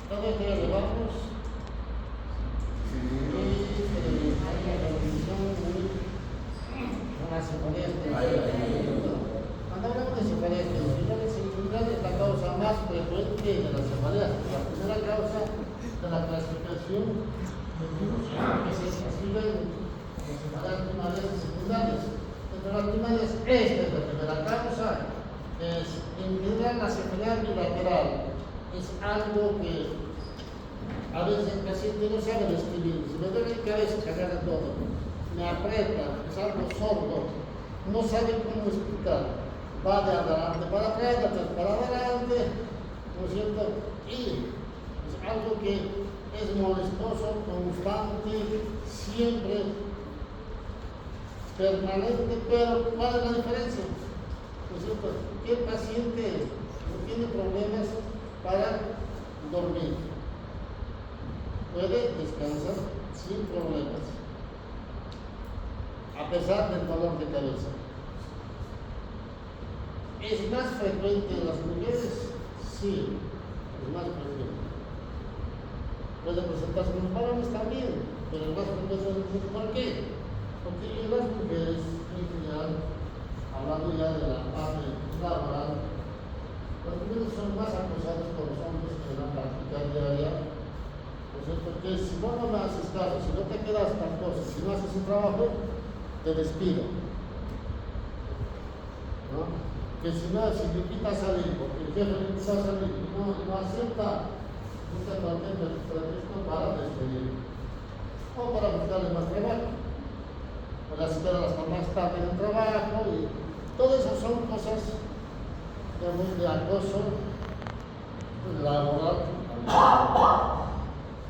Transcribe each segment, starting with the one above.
Todo esto ya llevamos y hay una definición una cefalea especial. Cuando hablamos de cefalea especial, es la causa más frecuente de las cefaleas. La primera causa de la clasificación de tipos que se escriben las cefaleas primarias y secundarias. Entre las primarias, esta es la primera causa. En general, la cefalea bilateral es algo que a veces el paciente no sabe describir. Si me duele la cabeza, se agarra todo. Me aprieta, es algo sordo. No sabe cómo explicar. Va de adelante para atrás, de atrás para adelante, ¿no es cierto? Y es algo que es molestoso, constante, siempre permanente, pero ¿cuál es la diferencia? ¿No es cierto? Que el paciente no tiene problemas para dormir. Puede descansar sin problemas, a pesar del dolor de cabeza. ¿Es más frecuente en las mujeres? Sí, es más frecuente. Puede presentarse en los varones también, pero es más frecuente en las mujeres. ¿Por qué? Porque en las mujeres, en general, hablando ya de la parte laboral, las mujeres son más acosadas por los hombres en la práctica diaria. Porque si vos no me haces caso, si no te quedas tan cosas, si no haces un trabajo, te despido. ¿No? Que si no, si te invita a salir, porque el jefe le invita a salir y no acepta, busca cualquier pretexto para despedir. O para buscarle más trabajo. O las esperas hasta más tarde en el trabajo. Y todo eso son cosas de acoso laboral.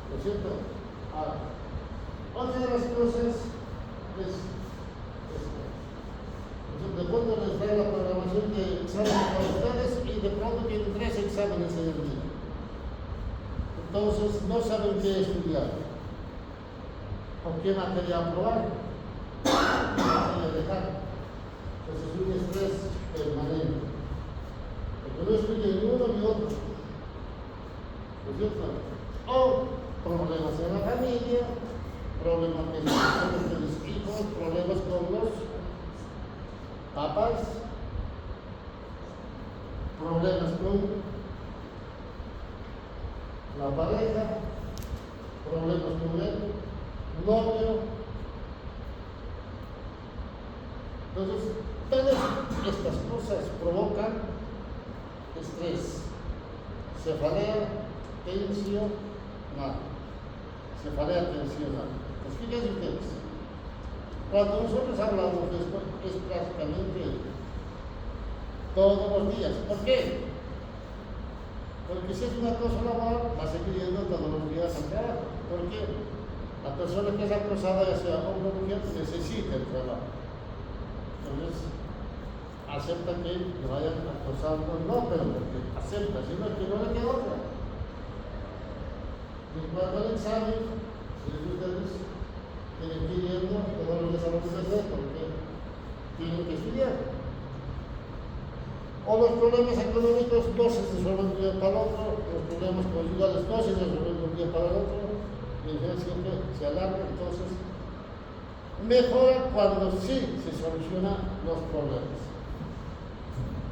¿No es cierto? Ahora, otra de las cosas es de pronto les da la programación de exámenes para ustedes y de pronto tienen 3 exámenes en el día. Entonces no saben qué estudiar o qué materia aprobar, qué materia dejar. Entonces es un estrés permanente. Porque no estudian ni uno ni otro. ¿No es cierto? O problemas en la familia, problemas con los hijos, problemas con los papás, problemas con la pareja, problemas con el novio. Entonces, todas estas cosas provocan estrés, cefalea tensional. Cefalea tensional. Pues fíjense ustedes, cuando nosotros hablamos de esto, es prácticamente todos los días. ¿Por qué? Porque si es una cosa laboral, va a seguir yendo todos los días al trabajo. ¿Por qué? La persona que es acosada, ya sea hombre o mujer, necesita el trabajo. Entonces, acepta que le vayan acosando, no, pero porque acepta, sino que no le queda otra. Y cuando el examen, si ustedes tienen que ir yendo todos los días a la universidad porque tienen que estudiar. O los problemas económicos no se resuelven de un día para el otro, los problemas conyugales no se resuelven de un día para el otro, y siempre se alarga. Entonces, mejora cuando sí se solucionan los problemas.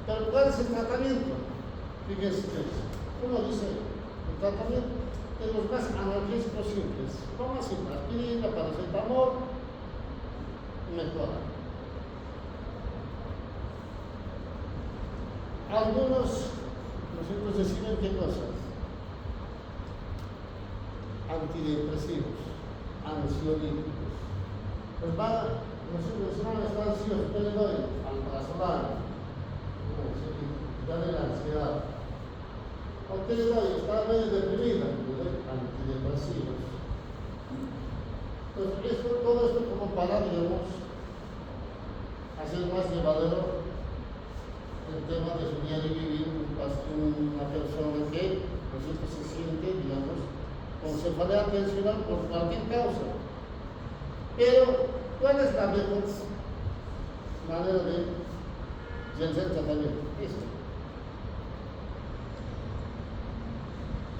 Pero ¿cuál es el tratamiento? Fíjense ustedes, uno dice, el tratamiento de los más analgésicos simples, como así, aspirina, paracetamol, mejora. Algunos, nosotros decimos qué cosas: antidepresivos, ansiolíticos. Pues nosotros decimos, está ansioso, ¿qué le doy? Alprazolam, quitarle la ansiedad. ¿O qué le doy? Está medio deprimida, le doy antidepresivos. Entonces, todo esto como para, digamos, hacer más llevadero el tema de su diario vivir. Una persona que se siente, digamos, con cefalea tensional por cualquier causa. Pero, ¿cuál es la mejor manera de hacer tratamiento? Esto.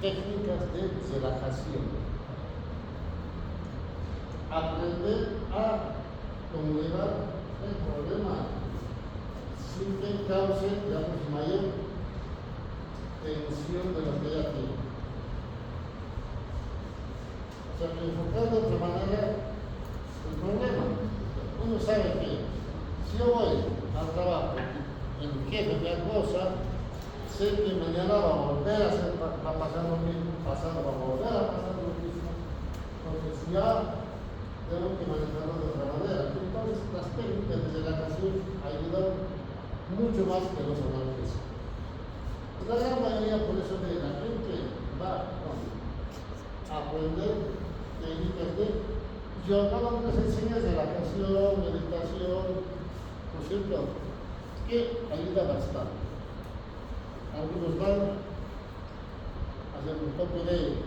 técnicas de relajación. Aprender a conllevar el problema sin que cause, digamos, mayor tensión de lo que ya tiene. O sea, enfocar de otra manera el problema. Uno sabe que si yo voy al trabajo y el jefe me acosa, sé que mañana va a volver a pasar lo mismo, pasado va a volver a pasar lo mismo. Entonces ya tengo que manejarlo de otra manera. Entonces las técnicas de relajación ayudan mucho más que los análisis. La gran mayoría, por eso de la gente va a aprender técnicas de yoga, donde se enseña relajación, meditación, ¿no es cierto? Que ayuda bastante. Algunos van a hacer un poco de,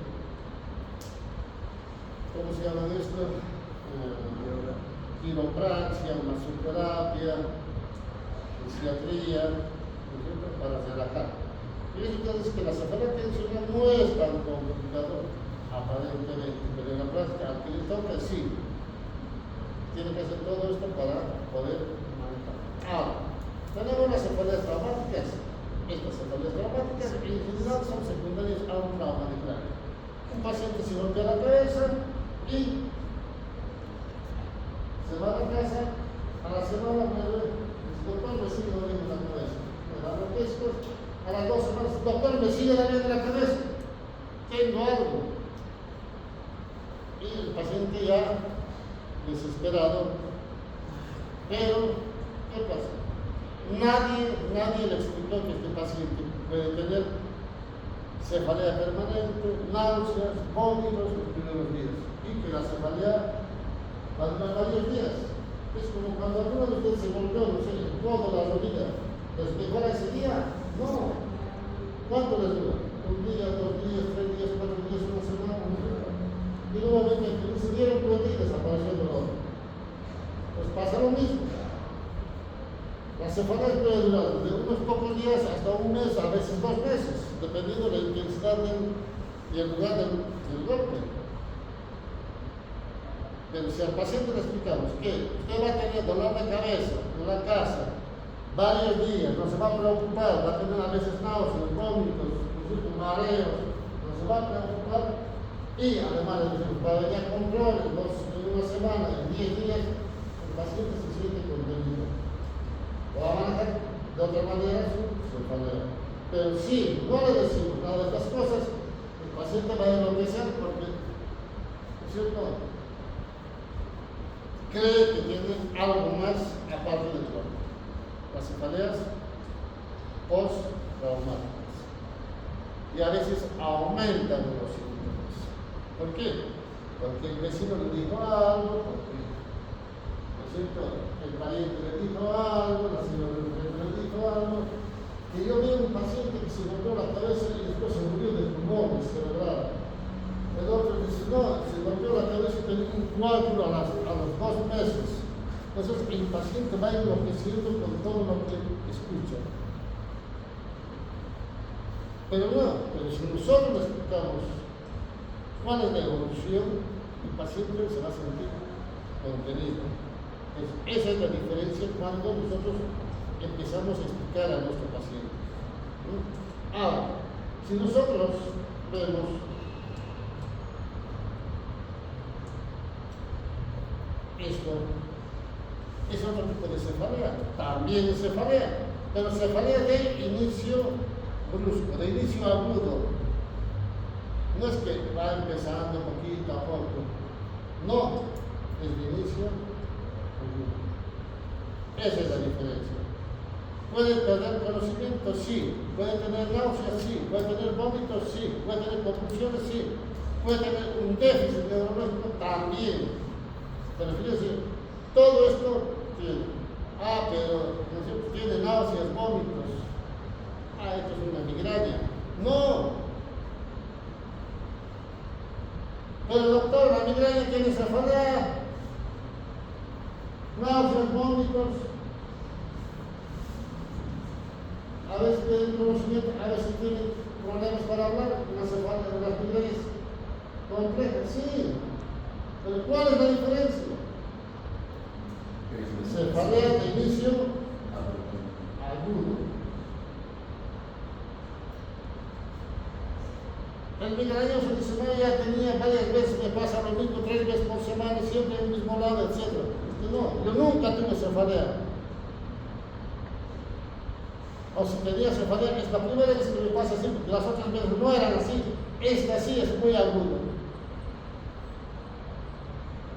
¿cómo se llama esto? Quiropraxia, masoterapia, fisiatría, ¿no es cierto? Para relajar. Y entonces que la cefalea tensional no es tan complicado aparentemente, pero en la práctica, al que le toca, sí, tiene que hacer todo esto para poder manejar. Ahora, tenemos las cefaleas traumáticas. Estas cefaleas traumáticas en general son secundarias a un trauma de cráneo. Un paciente se golpea la cabeza y se va a la casa, a la semana me duele, doctor, me sigue doliendo la cabeza. Me da refrescos, a las 2 semanas, doctor, me sigue doliendo la cabeza. Tengo algo. Y el paciente ya desesperado. Pero, ¿qué pasa? Nadie le explicó que este paciente puede tener cefalea permanente, náuseas, vómitos los primeros días. Y que la cefalea va a durar varios días. Es como cuando alguno de ustedes se golpeó, no sé, el codo, la rodilla. ¿Les mejora ese día? No. ¿Cuánto les dura? 1 día, 2 días, 3 días, 4 días, 1 semana, 1 semana. Y nuevamente, que se dieron cuenta y desapareció el dolor. Pues pasa lo mismo. La cefalea puede durar de unos pocos días hasta 1 mes, a veces 2 meses, dependiendo de la intensidad y el lugar del golpe. Pero si al paciente le explicamos que usted va a tener dolor de cabeza en la casa varios días, no se va a preocupar, va a tener a veces náuseas, vómitos, mareos, no se va a preocupar, y además le decimos, para que ya controle en 1 semana, en 10 días, el paciente se siente contenido. Lo va a manejar de otra manera su cefalea. Pero si no le decimos nada de estas cosas, el paciente va a enloquecer porque, ¿no es cierto?, cree que tiene algo más aparte del cuerpo. Las cefaleas post-traumáticas. Y a veces aumentan los síntomas. ¿Por qué? Porque el vecino le dijo algo, porque, ¿no es cierto?, el pariente le dijo algo, la señora le dijo algo. Que yo vi un paciente que se golpeó la cabeza y después se murió de tumores cerebrales. El otro dice, no, se golpeó la cabeza y tenía un coágulo a los 2 meses. Entonces el paciente va enloqueciendo con todo lo que escucha. Pero si nosotros le explicamos cuál es la evolución, el paciente se va a sentir contenido. Entonces, esa es la diferencia cuando nosotros empezamos a explicar a nuestro paciente. Ahora, si nosotros vemos esto, es otro tipo de cefalea, también es cefalea, pero cefalea de inicio brusco, de inicio agudo. No es que va empezando poquito a poco, no, es de inicio agudo. Esa es la diferencia. ¿Puede perder conocimiento? Sí. ¿Puede tener náuseas? Sí. ¿Puede tener vómitos? Sí. ¿Puede tener convulsiones? Sí. ¿Puede tener un déficit neurológico? También. Pero fíjense, todo esto tiene. Pero tiene náuseas, vómitos. Esto es una migraña. No. Pero doctor, la migraña tiene cefalea, náuseas, vómitos. A veces tienen conocimiento, a veces tienen problemas para hablar, una sí. Pero ¿cuál es la diferencia? Cefalea de inicio agudo. El migrañoso dice, no, ya tenía varias veces, me pasa lo mismo, 3 veces por semana, siempre en el mismo lado, etc. No, yo nunca tuve cefalea. O si tenía cefalea, es la primera vez que me pasa así, porque las otras veces no eran así. Esta sí es muy aguda.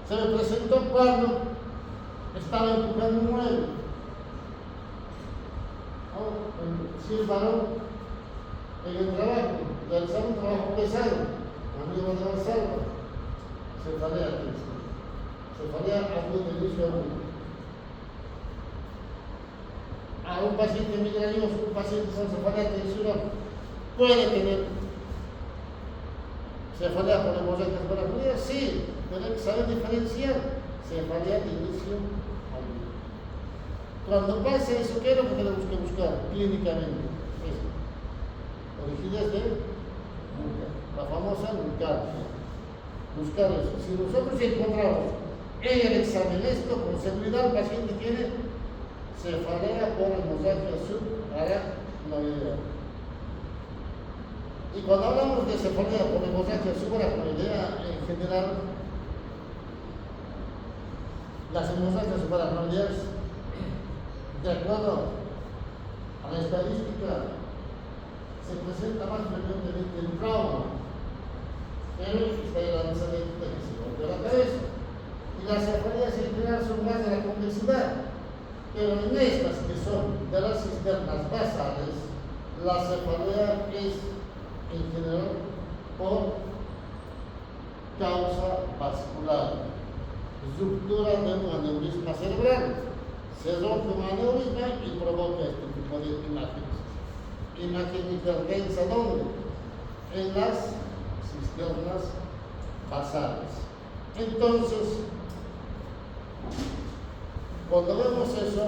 Se me presentó cuando estaba empujando un mueble. Si el varón en el trabajo, realizar un trabajo pesado, amigo de la salva, cefalea aguda, de inicio agudo. A un paciente migrañoso, un paciente con cefalea tensional, puede tener cefalea por hemorragias parafulias, sí, pero hay que saber diferenciar cefalea de inicio agudo. Cuando pasa eso, ¿qué es lo que tenemos que buscar clínicamente? Origines de la famosa nucardia. Buscar eso. Si nosotros encontramos en el examen esto, con seguridad el paciente tiene cefalea por hemorragia subaracnoidea. Y cuando hablamos de cefalea por hemorragia subaracnoidea, en general, las hemorragias subaracnoideas, de acuerdo a la estadística, se presenta más frecuentemente en trauma, pero está en la lanzamiento que se golpea la cabeza. Y las cefaleas en general son más de la convexidad, pero en estas que son de las cisternas basales, la cefalea es en general por causa vascular, ruptura de un aneurisma cerebral. Se rompe un aneurisma y provoca este tipo de imágenes. Imagen hipertensa, ¿dónde? En las cisternas basales. Entonces, cuando vemos eso,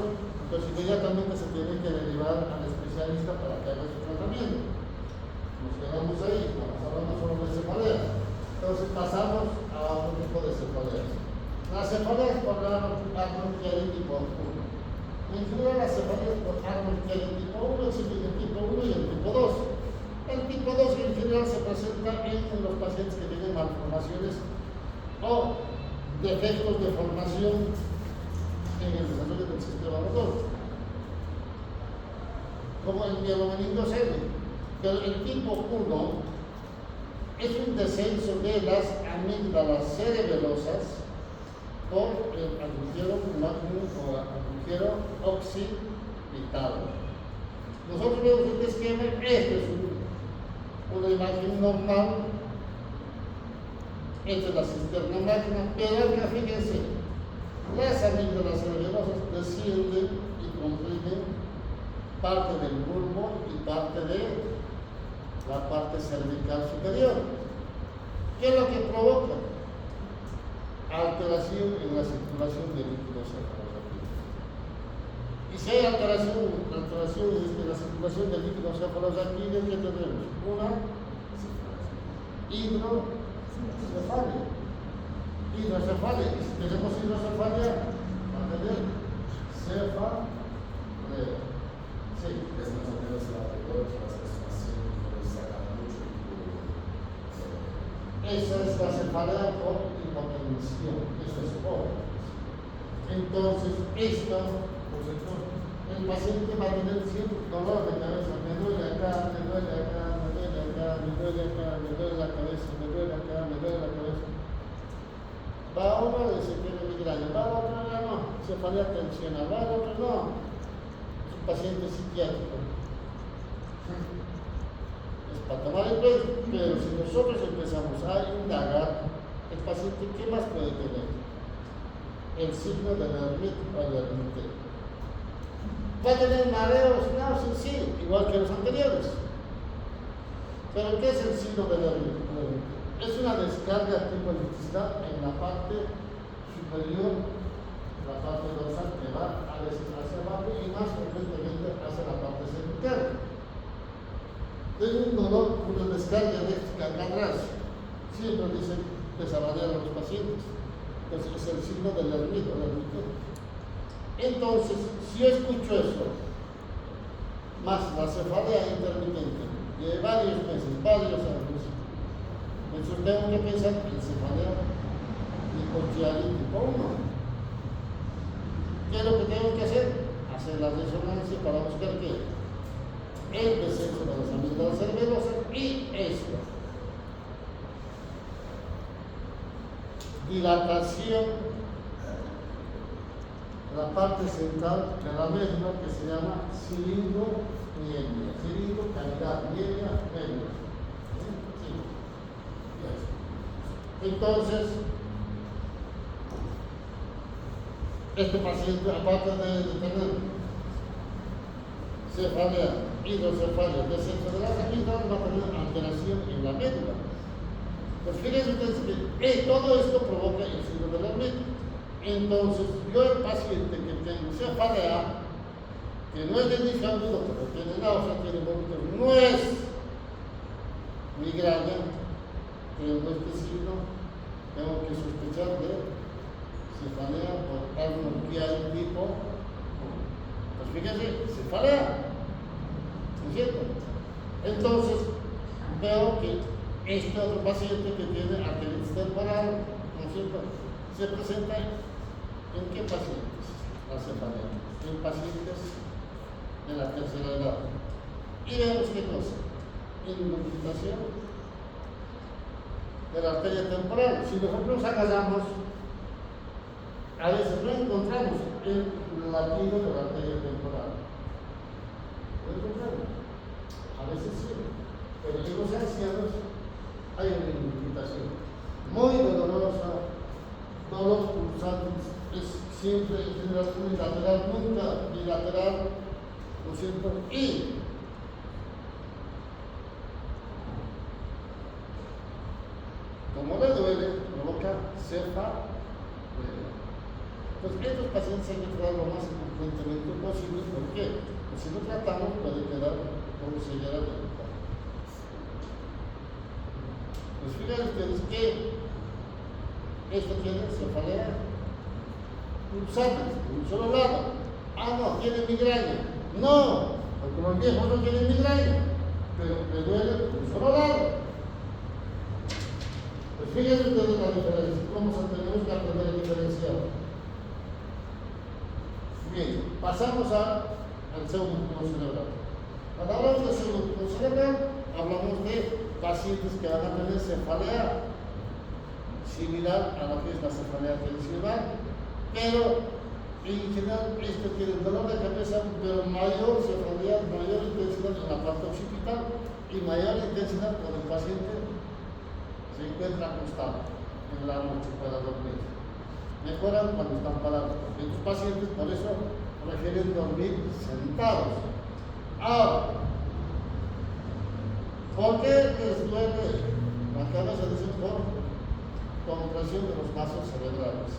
pues inmediatamente se tiene que derivar al especialista para que haga su tratamiento. Nos quedamos ahí, estamos hablando solo de cefaleas. Entonces pasamos a otro tipo de cefaleas. Las cefaleas por Arnold Chiari tipo 1. En general, las cefaleas por Arnold Chiari tipo 1 existen el tipo 1 y el tipo 2. El tipo 2 en general se presenta en los pacientes que tienen malformaciones o defectos de formación en el desarrollo del sistema motor, como el mielomeningocele. Pero el tipo 1 es un descenso de las amígdalas cerebelosas por el agujero magnum o agujero occipital. Nosotros vemos este esquema, este es una imagen normal, esta es la cisterna magna, pero acá fíjense, las amígdalas cerebelosas descienden y comprimen parte del bulbo y parte de la parte cervical superior. ¿Qué es lo que provoca? Alteración en la circulación de líquidos cefalorraquídeos. Y si hay alteración en la circulación de líquidos cefalorraquídeos, ¿qué tenemos? Una hidrocefalia. Hidrocefalia. Y si tenemos hidrocefalia, va a tener cefalea. Sí. Es más o menos la peor clasificación que saca mucho. Esa es la cefalea por hipotensión. Eso es por. Entonces, esto, el paciente va a tener siempre dolor de cabeza. Me duele acá, me duele acá, me duele acá, me duele acá, me duele la cabeza, me duele acá, me duele la cabeza. Va a uno y se tiene migraña, va a otro, no, cefalea tensional, va a otro, no. Paciente psiquiátrico. Es para tomar en cuenta, pero si nosotros empezamos a indagar, el paciente, ¿qué más puede tener? El signo de la arritmia. ¿Va a tener mareos? Náuseas, sí, igual que los anteriores. Pero ¿qué es el signo de la arritmia? Es una descarga tipo electricidad en la parte superior, la parte dorsal que va a veces hacia abajo y más frecuentemente hacia la parte cervical. Tengo un dolor, una descarga eléctrica acá atrás. Siempre dicen, desarrollar a los pacientes. Entonces es el signo del ermito. Entonces, si yo escucho eso, más la cefalea intermitente de varios meses, varios años, entonces tengo que pensar en cefalea hipotiroidea tipo 1. ¿Qué es lo que tengo que hacer? Hacer la resonancia para buscar qué? El descenso de las amígdalas cerebrosas y esto. Dilatación de la parte central de la médula que se llama cilindro mielia. Cilindro, cavidad, mielia, médula. ¿Sí? Entonces, este paciente, aparte de tener cefalea, hidrocefalia, descenso de las amígdalas, va a tener alteración en la médula. Pues fíjense ustedes que todo esto provoca el síndrome de la médula. Entonces, yo el paciente que tiene cefalea, que no es de inicio agudo, pero tiene náusea, tiene vómitos, no es migraña, tengo este signo, tengo que sospechar de cefalea por algo tipo. Pues fíjense, cefalea, ¿no es cierto? Entonces, veo que este otro paciente que tiene arteritis temporal, ¿no es cierto?, se presenta en qué pacientes la cefalea, en pacientes de la tercera edad. Y vemos qué cosa, indemnización de la arteria temporal. Si nosotros agarramos, a veces no encontramos el latido de la arteria temporal. ¿Lo encontramos? A veces sí, pero en los ancianos hay una indemnización muy dolorosa, dolor pulsante, es siempre en general unilateral, nunca bilateral, ¿no es cierto? Y como le duele, provoca cefalea. Entonces, estos pacientes hay que tratar lo más frecuentemente posible. ¿Por qué? Porque si no tratamos, puede quedar como ceguera de la boca. Pues fíjense ustedes que esto tiene cefalea pulsante, de un solo lado. Ah, no, tiene migraña. No, porque los viejos no tienen migraña, pero le duele de un solo lado. Pues fíjense ustedes la diferencia, cómo tenemos que aprender a diferenciar. Bien, pasamos al segundo tipo cerebral. Cuando hablamos del segundo tipo cerebral, hablamos de pacientes que van a tener cefalea similar a lo que es la cefalea tradicional, pero en general tiene dolor de cabeza, pero mayor cefalea, mayor intensidad en la parte occipital y mayor intensidad cuando el paciente se encuentra acostado en la noche para dormir. Mejoran cuando están parados, porque estos pacientes por eso prefieren dormir sentados. Ahora, ¿por qué les duele la cabeza? Dicen por compresión de los vasos cerebrales,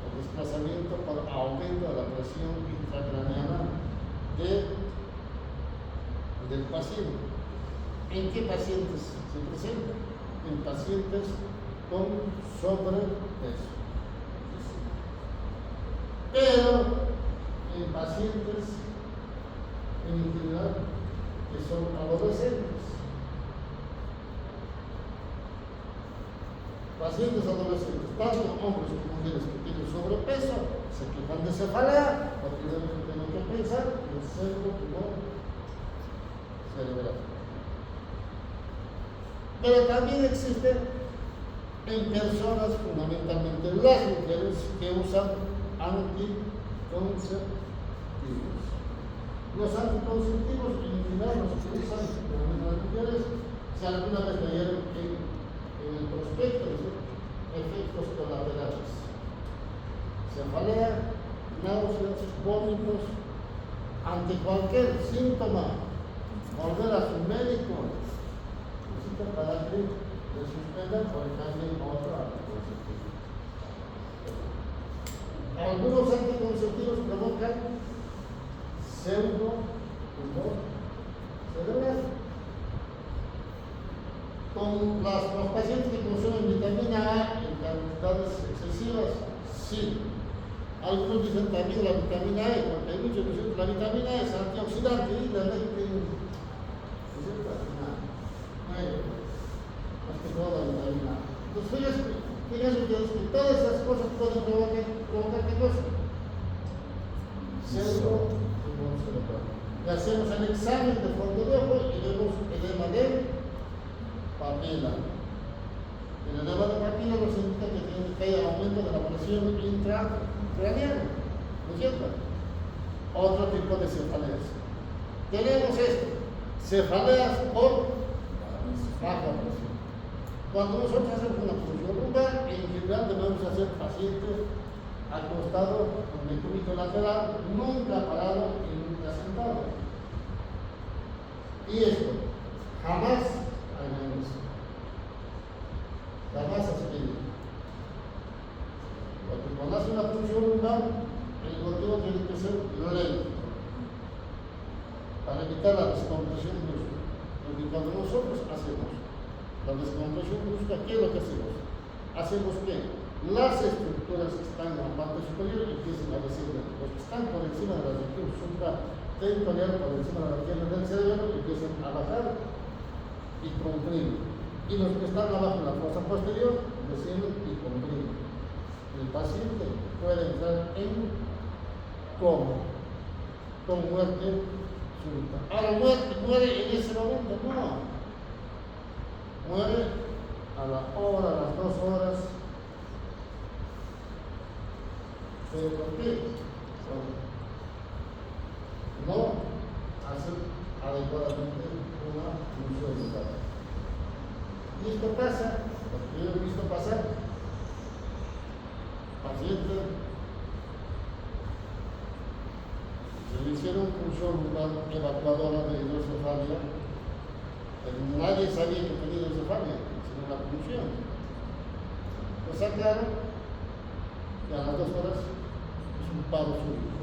por desplazamiento, por aumento de la presión intracraneana del paciente. ¿En qué pacientes se presenta? En pacientes con sobrepeso. Pero en pacientes en general que son adolescentes. Pacientes adolescentes, tanto hombres como mujeres que tienen sobrepeso, se quejan de cefalea, porque tienen que pensar en el cerebro cerebral. Pero también existen en personas, fundamentalmente las mujeres, que usan anticonceptivos. Los anticonceptivos, en general, los que usan las mujeres, si alguna vez leyeron en el prospecto, efectos colaterales: cefalea, náuseas, vómitos. Ante cualquier síntoma, volver a su médico para que le suspendan o le cambien otro anticonceptivo. Algunos anticonceptivos provocan pseudo tumor cerebral. Con los pacientes que consumen vitamina A en cantidades excesivas, sí. Algunos dicen también la vitamina E, porque hay muchos que dicen que la vitamina E es antioxidante y la gente ¿es cierto? No hay más que todo la vitamina A. Entonces, fíjense ustedes que todas esas cosas pueden provocar ¿qué cosa? Tumor cerebral. Le hacemos el examen de fondo de ojo y vemos edema de papila. El edema de papila nos indica que hay aumento de la presión intracraneana, ¿no es cierto? Otro tipo de cefaleas. Tenemos esto, cefaleas por baja presión. Cuando nosotros hacemos una punción lumbar, en general debemos hacer paciente acostado con el cúbito lateral, nunca parado y nunca sentado. Y esto, jamás al menos. Jamás así. Porque cuando hace una punción lumbar, el goteo tiene que ser lento para evitar la descompresión brusca. Porque cuando nosotros hacemos la descompresión brusca, ¿qué es lo que hacemos? Hacemos que las estructuras que están en la parte superior empiecen a descender. Los que están por encima de la región supratentorial, por encima de la región del cerebro, empiezan a bajar y comprimen. Y los que están abajo en la fosa posterior descienden y comprimen. El paciente puede entrar en coma, con muerte súbita. Ahora, muere en ese momento, no. Muere a la hora, a las 2 horas. ¿Pero por qué? No hacen adecuadamente una función vital. Y esto pasa, lo que yo he visto pasar, pacientes se le hicieron función lumbar evacuadora de hidrocefalia, pero nadie sabía que tenía hidrocefalia, sino la función. Lo sacaron y a las 2 horas es un paro súbito.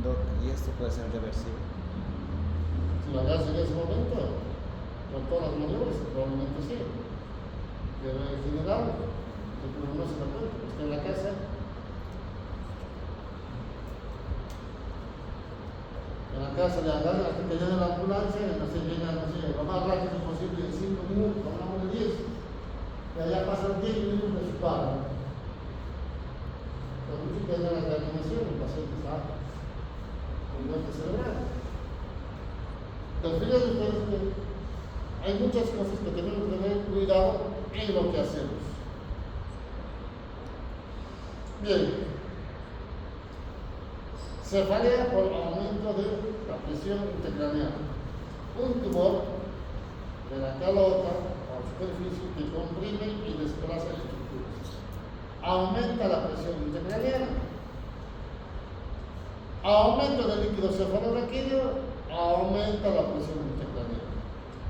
Doc, ¿y esto puede ser reversible? Si lo hagas en ese momento, con todas las maniobras, probablemente sí. Pero en general, no se da cuenta, está en la casa. En la casa le agarran hasta que llegue la ambulancia, y no se llega, no sé, lo más rápido posible en 5 minutos, hablamos de 10. Y allá pasan 10 minutos de su paro. Pero mucho que en la reanimación, el paciente está con muerte cerebral. Entonces, fíjense ustedes que hay muchas cosas que tenemos que tener cuidado en lo que hacemos. Bien. Cefalea por aumento de la presión intracraneana. Un tumor de la calota o superficie que comprime y desplaza estructuras. Aumenta la presión intracraneana. Aumento del líquido cefalorraquídeo, aumenta la presión intracraneana.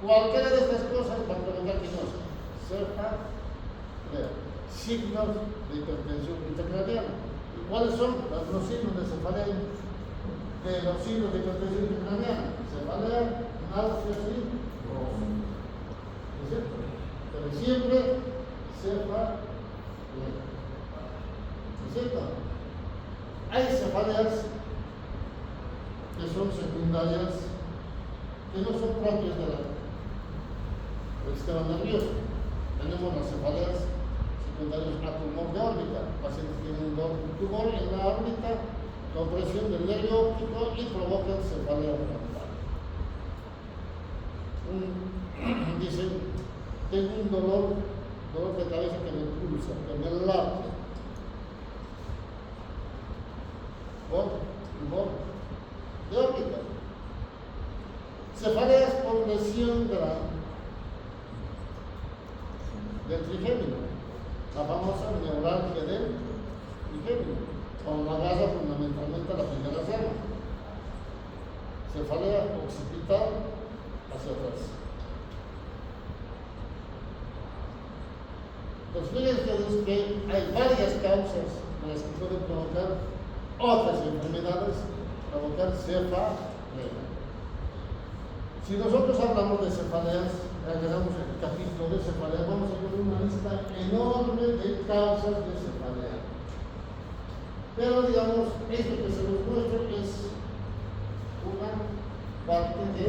Cualquiera de estas cosas va a provocar que no cefalea. Signos de hipertensión intracraneana. ¿Y cuáles son los signos de cefalea? De los signos de hipertensión intracraneana. Cefalea, náuseas y vómito. ¿No es cierto? Pero siempre cefalea. ¿No es cierto? Hay cefaleas que son secundarias, que no son propias del sistema nervioso. Tenemos las cefaleas secundarias a tumor de órbita. Pacientes tienen un tumor en la órbita, compresión del nervio óptico y provocan cefalea frontal. Dicen, tengo un dolor de cabeza que me pulsa, que me late. Tumor de órbita. Cefaleas por lesión del trigémino, la famosa neuralgia del trigémino, con la gasa fundamentalmente la primera cema. Cefalea occipital hacia atrás. Pues fíjense que hay varias causas de las que pueden provocar otras enfermedades, provocar cefalea. Si nosotros hablamos de cefalea, capítulo de cefalea, vamos a ver una lista enorme de causas de cefalea. Pero digamos, esto que se nos muestra es una parte de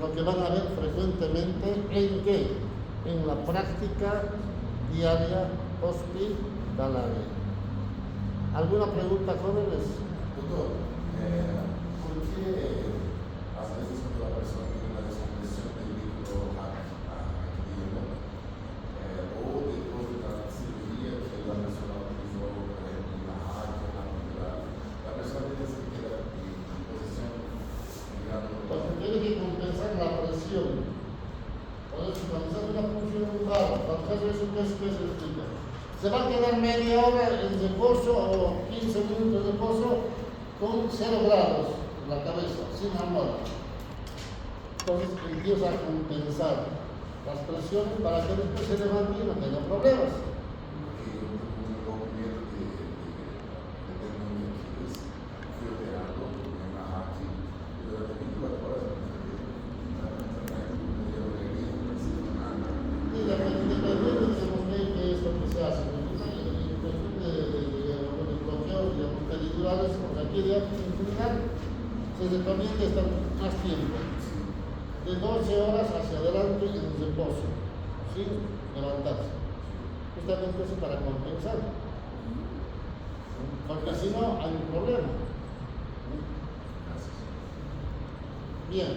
lo que van a ver frecuentemente en qué, en la práctica diaria hospitalaria. ¿Alguna pregunta, jóvenes? Doctor, ¿por qué a veces cuando la persona tiene una descompresión del líquido activo o después de la cirugía que la persona utilizó, por ejemplo, una hacha, una angular, la persona tiene que quedar en posición Porque tiene que compensar la presión. Por eso, cuando se hace una punción lumbar, cuando se hace eso, ¿qué se explica? Se va a quedar media hora en reposo o 15 minutos de reposo con 0 grados en la cabeza, sin almohada. Entonces empieza a compensar las presiones para que después se levante y no tenga problemas. Se recomienda estar más tiempo, de 12 horas hacia adelante en reposo, sin levantarse. Justamente eso para compensar, porque si no hay un problema. Bien,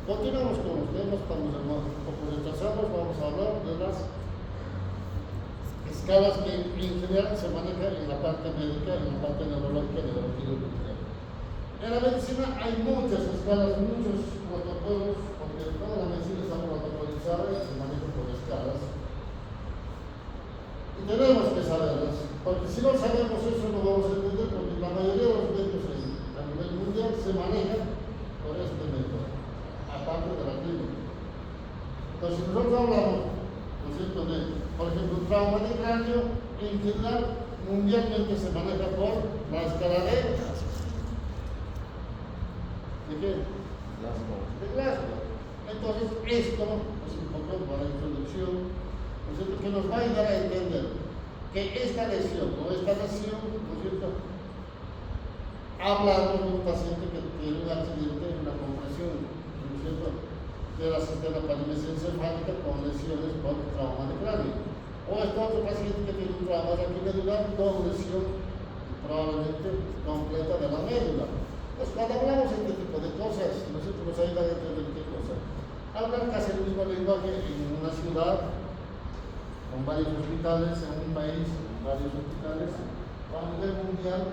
continuamos con los temas, estamos un poco retrasados, vamos a hablar de las escalas que en general se manejan en la parte médica, en la parte neurológica de la neurología. En la medicina hay muchas escalas, muchos protocolos, porque toda la medicina está protocolizada y se maneja por escalas. Y tenemos que saberlas, porque si no sabemos eso no vamos a entender, porque la mayoría de los médicos a nivel mundial se manejan por este método, aparte de la clínica. Entonces, si nosotros hablamos, ¿no es cierto?, de, por ejemplo, un trauma de cráneo, en general, mundialmente se maneja por la escala ¿de qué? De Glasgow. Entonces, esto es un poco para la introducción, ¿no es cierto?, que nos va a ayudar a entender que esta lesión, ¿no es cierto?, hablamos de un paciente que tiene un accidente, una compresión, ¿no es cierto?, de la sistema paraneuroencefálica con lesiones por trauma de cráneo. O este otro paciente que tiene un trauma de aquí medular con lesión probablemente completa de la médula. Pues cuando hablamos de este tipo de cosas, nosotros nos ayuda a entender qué cosa. Hablar casi el mismo lenguaje en una ciudad, con varios hospitales, en un país, con varios hospitales, o a nivel mundial,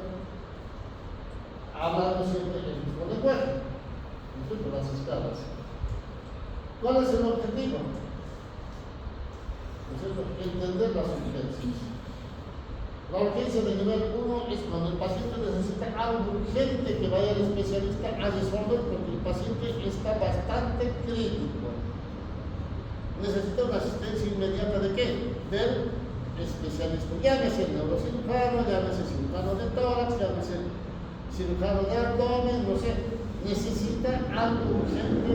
hablando siempre el mismo lenguaje, por las escalas. ¿Cuál es el objetivo? Entender las urgencias. La urgencia de nivel 1 es cuando el paciente necesita algo urgente que vaya al especialista a resolver, porque el paciente está bastante crítico. Necesita una asistencia inmediata de qué? Del especialista. Llámese el neurocirujano, llámese cirujano de tórax, llámese cirujano de abdomen, no sé. Necesita algo urgente,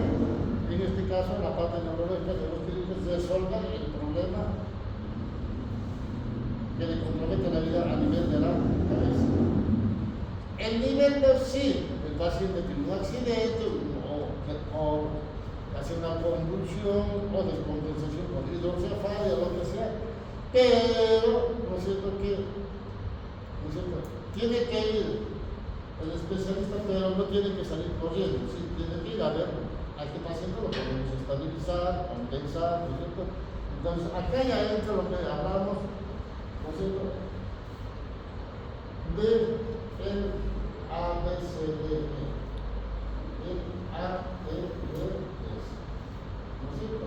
en este caso, en la parte neurológica de los clínicos, resolver el problema que le compromete la vida a nivel de la cabeza. El nivel 2 sí, el paciente tiene un accidente o hace una convulsión o descompensación con hidrocefalia o lo que sea, pero ¿no es cierto que tiene que ir el especialista, pero no tiene que salir corriendo, ¿sí? Tiene que ir a ver a este paciente, lo podemos estabilizar, compensar, ¿no es cierto? Entonces acá ya entra lo que hablamos, ¿no es cierto?, de el ABCDE, el ADDS, ¿no es cierto?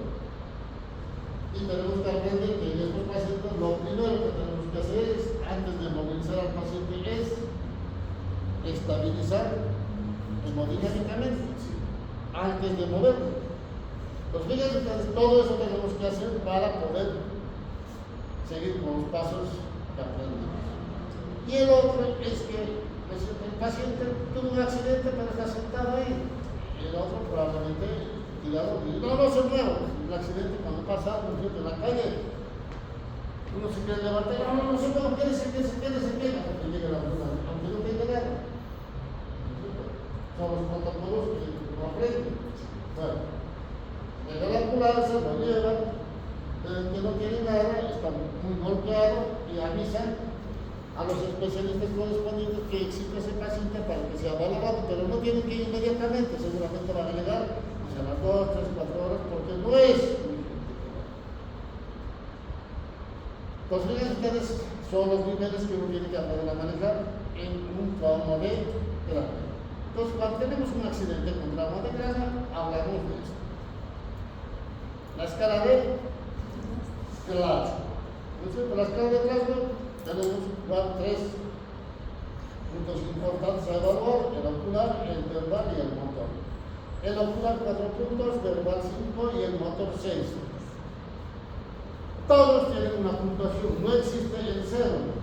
Y tenemos que aprender que en estos pacientes lo primero que tenemos que hacer es, antes de movilizar al paciente, es estabilizar hemodinámicamente, antes de moverlo. Pues fíjense, entonces, todo eso tenemos que hacer para poder seguir con los pasos que aprendimos. Y el otro es que el paciente tuvo un accidente pero está sentado ahí. Y el otro probablemente tiene cuidado. Y no se mueva. El accidente cuando pasa, por ejemplo, en la calle, uno se quiere levantar, no se mueva, quédese, hasta que llegue la ambulancia, aunque no tenga nada. Son los protocolos que no aprenden. Bueno, llega la ambulancia, lo llevan, que no tiene nada, está muy golpeado y avisan a los especialistas correspondientes que existe ese paciente para que sea valorado, pero no tienen que ir inmediatamente, seguramente van a llegar a las 2, 3, 4 horas, porque no es. Entonces, ustedes son los niveles que uno tiene que aprender a manejar en un trauma de grado. Entonces, cuando tenemos un accidente con trauma de grado, hablamos de esto. La escala de Glasgow. ¿No es cierto? La escala de Glasgow tenemos 3 puntos importantes a evaluar: el ocular, el verbal y el motor. El ocular 4 puntos, verbal 5 y el motor 6. Todos tienen una puntuación, no existe el 0.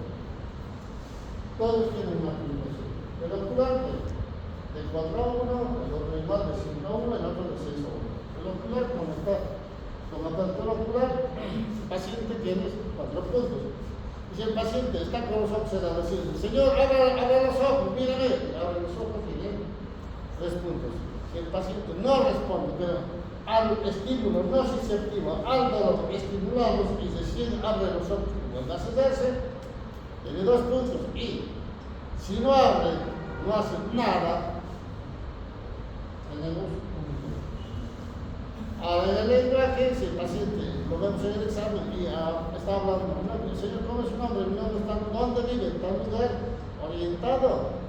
Todos tienen una puntuación. El ocular de 4 a 1, el otro igual de 5 a 1, el otro de 6 a 1. El ocular, como tanto el ocular, el paciente tiene 4 puntos. Y si el paciente está con los ojos cerrados, decir, señor, abra los ojos, mírame, abre los ojos, tiene 3 puntos. Si el paciente no responde, pero al estímulo nociceptivo, al dolor, estimulamos y recién abre los ojos y vuelve a cederse, tiene 2 puntos. Y si no abre, no hace nada, tenemos 1 punto. Ahora en el lenguaje, si el paciente lo vemos en el examen y está hablando, no, señor, ¿cómo es su nombre? Mi nombre está, ¿dónde vive? ¿En tal lugar? Orientado,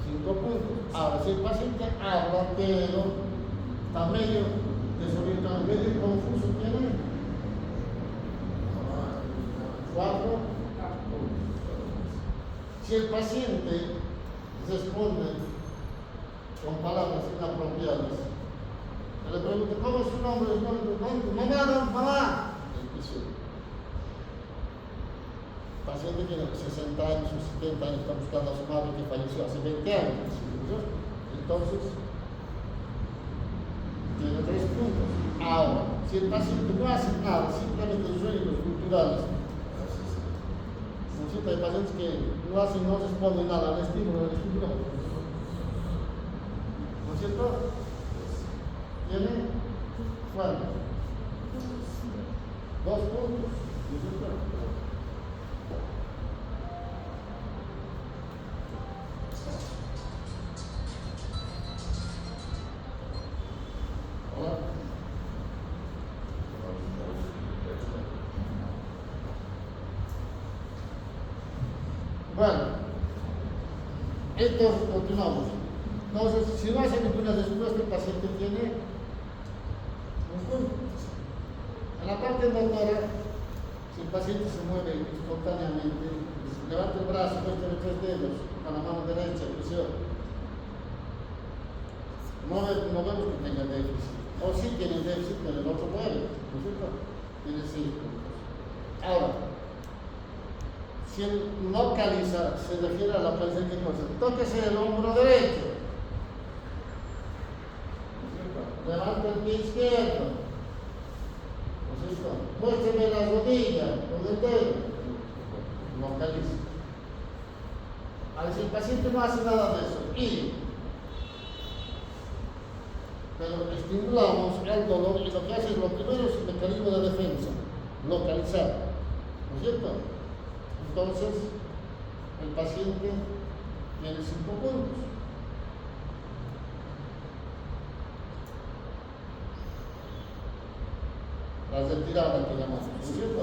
5 puntos. Ahora, si el paciente habla, pero está medio desorientado, medio confuso, tiene 4 puntos. Si el paciente responde con palabras inapropiadas, se le pregunta, ¿cómo es su nombre? Mamá. El paciente tiene 60 años o 70 años, está buscando a su madre que falleció hace 20 años. Entonces, tiene 3 puntos. Ahora, si el paciente no hace nada, simplemente sueños culturales, ¿no? Hay pacientes que no hacen, no responden nada al estímulo, ¿no es cierto? ¿Tiene cuánto? 2 puntos, ¿no es cierto? Bueno, entonces continuamos. Entonces, si no hace ninguna respuesta, el paciente tiene 1 punto. En la parte motora, si el paciente se mueve espontáneamente, levanta el brazo, muestra 3 dedos con la mano derecha, no vemos que tenga déficit. O sí tiene déficit, pero el otro 9, ¿no es cierto? Tiene 6 puntos. Ahora, si él localiza, se refiere a localizar qué cosa. Tóquese el hombro derecho. Levanta el pie izquierdo. ¿No es cierto? Muéstrame la rodilla con el dedo. Localiza. A ver, si el paciente no hace nada de eso, pero estimulamos el dolor y lo que hace es lo primero es el mecanismo de defensa, localizar. ¿No es cierto? Entonces, el paciente tiene 5 puntos. La retirada que llamamos, ¿no es cierto?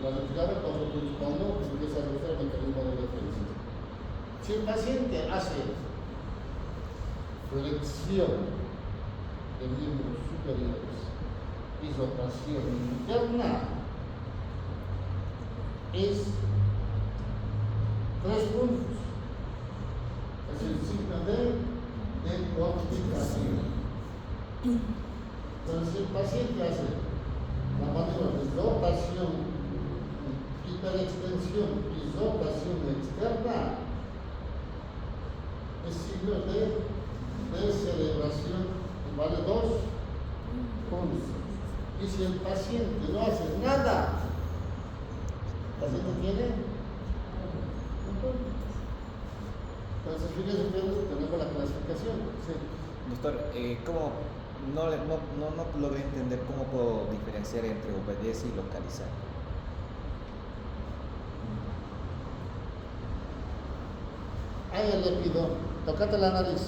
La retirada cuando empieza a ejercer el mecanismo de defensa. Si el paciente hace flexión de miembros superiores y rotación interna, es 3 puntos. Es el signo de complicación. Entonces, si el paciente hace la maniobra de rotación, hiperextensión y rotación externa, es signo de celebración vale 2 puntos. Y si el paciente no hace nada, el paciente tiene un punto. Entonces, fíjense ustedes, tenemos la clasificación. Sí. Doctor, no logré entender cómo puedo diferenciar entre obedece y localizar. Ahí le pido, tocate la nariz.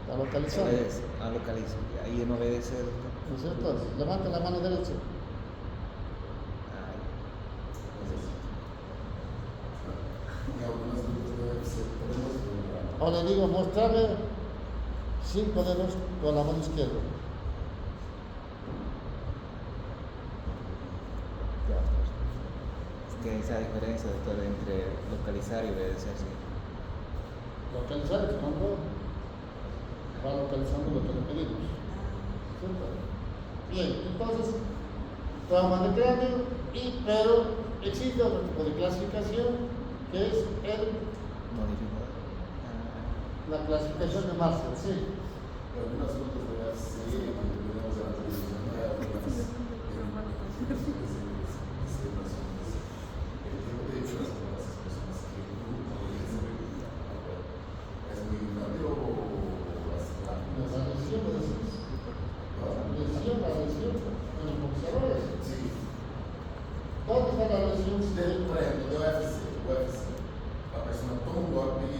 La localización. Obedece, localiza. Ahí en obedece, doctor. ¿No es cierto? Levanta la mano derecha. Ah, Y algunas veces debe ser, tenemos O le digo, mostrame 5 dedos con la mano izquierda. ya, doctor. Es que esa diferencia, doctor, entre localizar y obedecer, sí. Localizar es cuando va localizando lo que le pedimos. ¿Cierto? Bien, entonces, trauma de cráneo, pero existe otro tipo de clasificación que es Modificador. la clasificación de Marshall, sí. algunas fotos de las series que tenemos de la televisión, hay algunas el tiempo de hecho las personas que es muy grande o La lesión, la lesión en los boxeadores. sí, ¿Dónde está la lesión? por ejemplo, de UFC, la persona toma un golpe y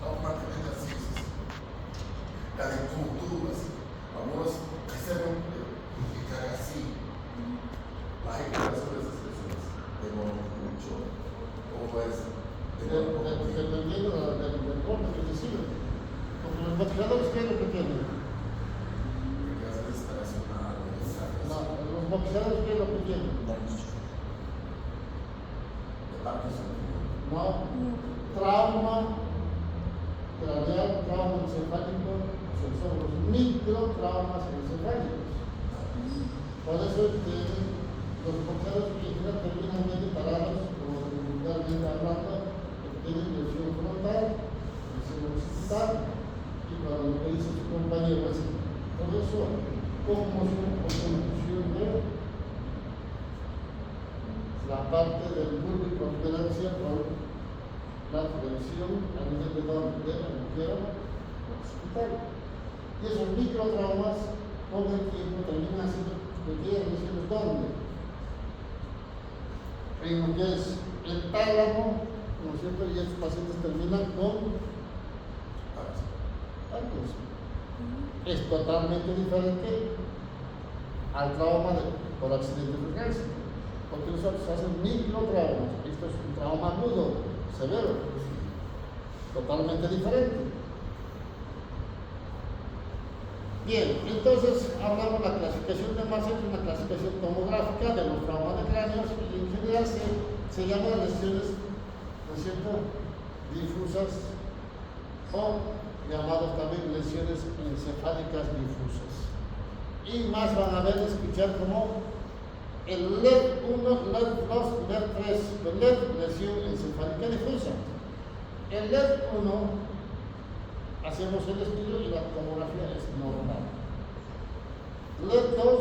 automáticamente así, caen como tú, así. Algunos receben y caen así. La recuperación de esas personas demora mucho. ¿Cómo puede ser? Dependiendo del golpe que reciben. Porque los boxeadores, ¿qué es lo que tienen? Porque a veces está lesionado, No, los boxeadores, ¿qué es lo que tienen? de Parkinson. No, trauma craneal, trauma encefálico, son los microtraumas encefálicos. Por eso los boxeadores que terminan medio parados, como vulgarmente hablando, tienen lesión frontal, lesión occipital, y cuando lo que dice su compañero es por eso, conmoción o confusión de la parte del bulbo y protuberancia por la flexión a nivel de donde el quiero occipital. Y esos microtraumas con el tiempo terminan siendo pequeñas lesiones donde en lo que es el tálamo, ¿no es cierto? Y estos pacientes terminan con Parkinson. Es totalmente diferente al trauma por accidente de urgencia, porque nosotros hacen microtraumas. Esto es un trauma agudo, severo, totalmente diferente. Bien, entonces hablamos de la clasificación de Marshall, una clasificación tomográfica de los traumas de cráneos, y en general se llaman lesiones, ¿no es cierto?, difusas o llamados también lesiones encefálicas difusas. Y más van a ver, escuchar como el LED1, LED2, LED3, LED, lesión encefálica difusa. El LED1 hacemos el estudio y la tomografía es normal. LED2,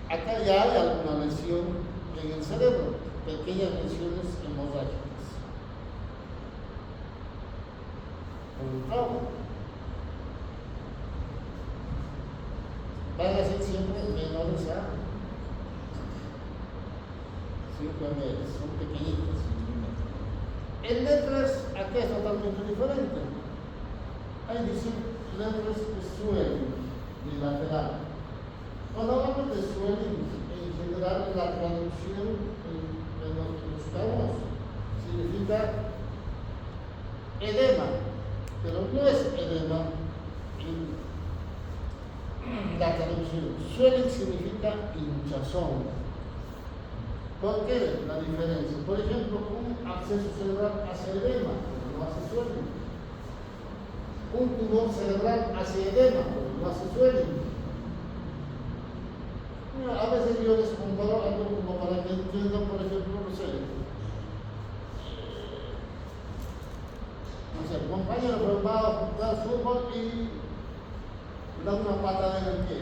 acá ya hay alguna lesión en el cerebro, pequeñas lesiones hemorrágicas. Un trauma. Van a ser siempre menores a 5 ml, son pequeñitos. El letras acá es totalmente diferente. Hay letras de swelling bilateral. Cuando hablamos de swelling, en general la traducción en los traumas significa edema, pero no es edema en la traducción. Swelling significa hinchazón. ¿Por qué la diferencia? Por ejemplo, un absceso cerebral hace edema, pero no hace swelling. Un tumor cerebral hace edema, pero no hace swelling. A veces yo les comparo algo como para que entiendan, por ejemplo, no sé, sea, el compañero pues, va a jugar fútbol y da una patada en el pie.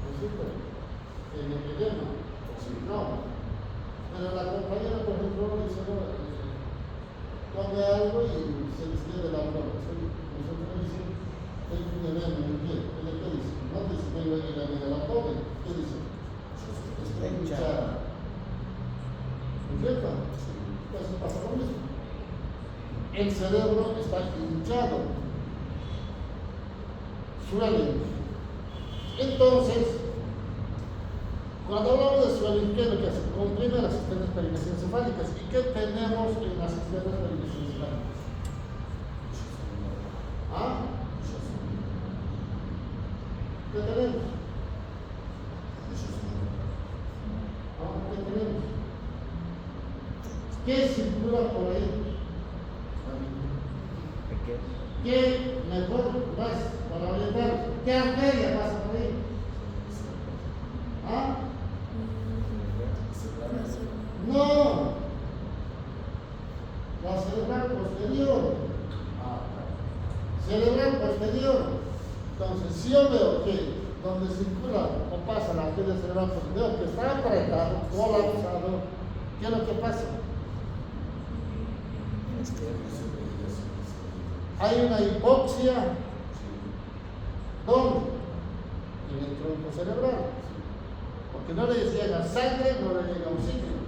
¿No es cierto? En el problema. No. Pero la compañera, por ejemplo, dice, no, come algo y se despide de la broma. Nosotros decimos, hay un veneno en el pie. ¿Qué dice? No dice que iba a ir a ver al abdomen. ¿Qué dice? Está hinchada. ¿No es cierto? Entonces pasa lo mismo. El cerebro está hinchado. Swelling. Entonces, cuando hablamos de swelling, ¿qué es lo que hace? Comprime las sistemas perimesencefálicas. ¿Y qué tenemos en las sistemas perimesencefálicas? ¿Ah? ¿Qué tenemos? ¿Qué tenemos? ¿Qué circula por ahí? ¿Qué mejor más para orientarnos? ¿Qué arteria pasa por ahí? ¿Ah? No. La cerebral posterior. Cerebral posterior. Entonces, si yo veo que donde circula o pasa la arteria cerebral posterior, que está apretado, colapsado, ¿qué es lo que pasa? Hay una hipoxia. ¿Dónde? En el tronco cerebral. Porque no le llega sangre, no le llega oxígeno.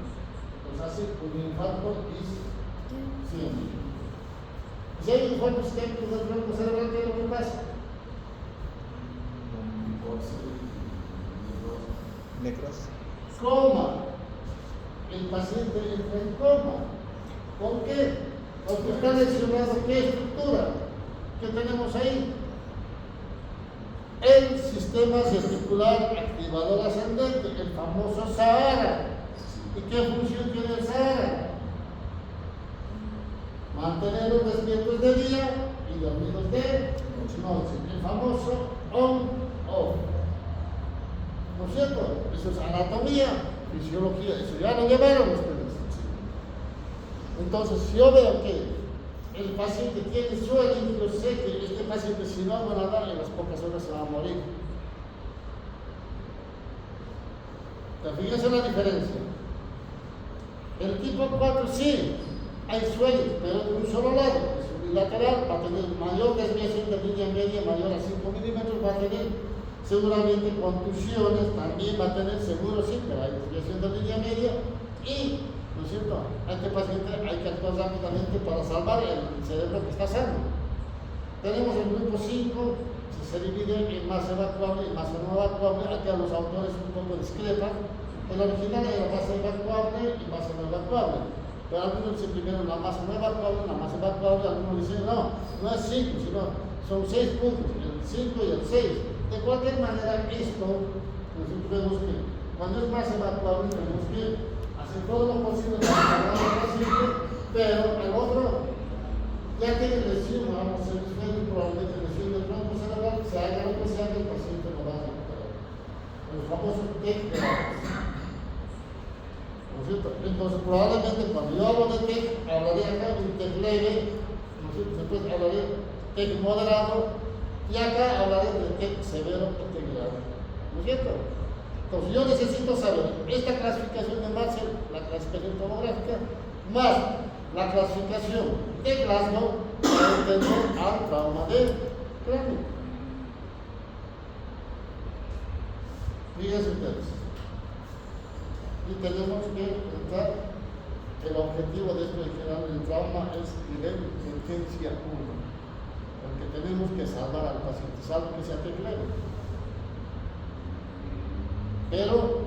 Pues hace un infarto isquémico. Si hay un infarto isquémico del tronco cerebral, ¿qué es lo que pasa? Necrosis. Coma. El paciente entra en coma. ¿Por qué? Porque está lesionado. ¿Qué estructura? ¿Qué tenemos ahí? El sistema reticular activador ascendente, el famoso SAHARA. ¿Y qué función tiene el SAHARA? Mantenerlos despiertos de día y dormidos de noche. El famoso on-off. ¿No es cierto? Eso es anatomía, fisiología, eso ya lo llevaron ustedes. Entonces, si yo veo que el paciente tiene swelling, yo sé que este paciente, si no hago nada, en las pocas horas se va a morir. Pero fíjense la diferencia. El tipo 4 sí, hay swelling, pero de un solo lado, es unilateral, va a tener mayor desviación de línea media, mayor a 5 milímetros, va a tener seguramente contusiones, también va a tener seguro sí, pero hay desviación de línea media y, ¿no es cierto? A este paciente hay que actuar rápidamente para salvar el cerebro que está sano. Tenemos el grupo 5, se divide en masa evacuable y masa no evacuable. Acá los autores un poco discrepan. El original era masa evacuable y masa no evacuable. Pero algunos dicen primero la masa no evacuable, la masa evacuable. Algunos dicen no es 5, sino son 6 puntos, el 5 y el 6. De cualquier manera, esto, nosotros vemos que cuando es masa evacuable, tenemos que hacer todo lo posible para salvar al paciente, pero el otro ya tiene lesión, vamos a ver, probablemente lesión del tronco cerebral, se haga lo que se haga, el paciente no va a recuperar. Los famosos TEC de la ¿no es cierto? Entonces, probablemente cuando yo hablo de TEC, hablaré acá de un TEC leve, ¿no es cierto? Después hablaré de TEC moderado, y acá hablaré de TEC severo o TEC grave. ¿No es cierto? Entonces, yo necesito saber esta clasificación de Marshall, la clasificación tomográfica, más la clasificación de Glasgow para entender al trauma del cráneo. Fíjense ustedes. Y tenemos que entrar, el objetivo de esto en general del trauma es nivel de urgencia 1. Porque tenemos que salvar al paciente, salvo que sea terrible. Pero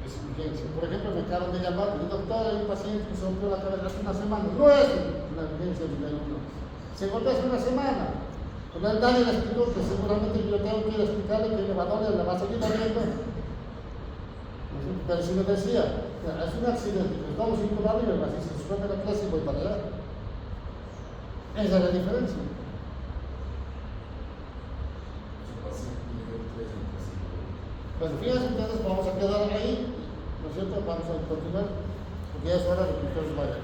es urgencia. Por ejemplo, me acaban de llamar, el doctor, hay un paciente que se rompió la cabeza hace una semana. No es una urgencia nivel 1. Se golpeó hace una semana. Pero nadie le explicó que seguramente yo tengo que ir a explicarle que le va a doler, le va a seguir doliendo. Pero si me decía, es un accidente, estamos incubando y me si se suspende la clase y voy para allá. Esa es la diferencia. Pues fíjense ustedes, vamos a quedar ahí, ¿no es cierto? Vamos a continuar, porque ya es hora de que ustedes vayan.